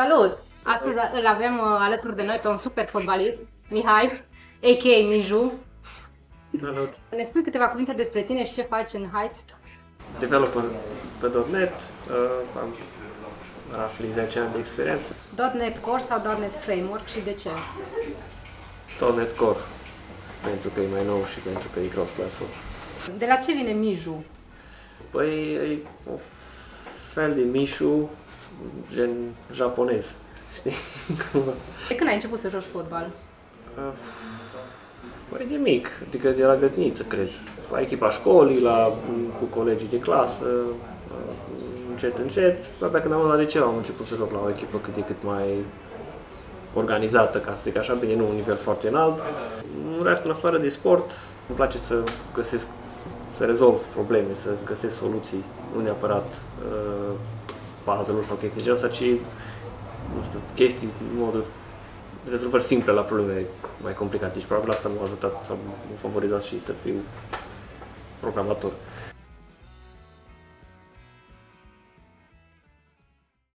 Salut! Astăzi îl avem alături de noi pe un super fotbalist, Mihai, a.k.a. Miju. Salut! Ne spui câteva cuvinte despre tine și ce faci în Heights? Developer pe .NET, am roughly 10 ani de experiență. .NET Core sau .NET Framework și de ce? .NET Core, pentru că e mai nou și pentru că e cross-platform. De la ce vine Miju? Păi e un fel de mișu, gen japonez, știi? De când ai început să joci fotbal? Păi de mic, adică de la grădiniță, cred. La echipa școlii, cu colegii de clasă, încet. Abia când am ajuns la liceu am început să joc la o echipă cât de cât mai organizată, ca să zic așa, bine, nu un nivel foarte înalt. În rest, în afară de sport, îmi place să găsesc, să rezolv probleme, să găsesc soluții, nu neapărat puzzle-uri sau chestii de genul ăsta, ci, nu știu, chestii, moduri, rezolvări simple la probleme mai complicate și probabil asta m-a ajutat sau m-a favorizat și să fiu programator.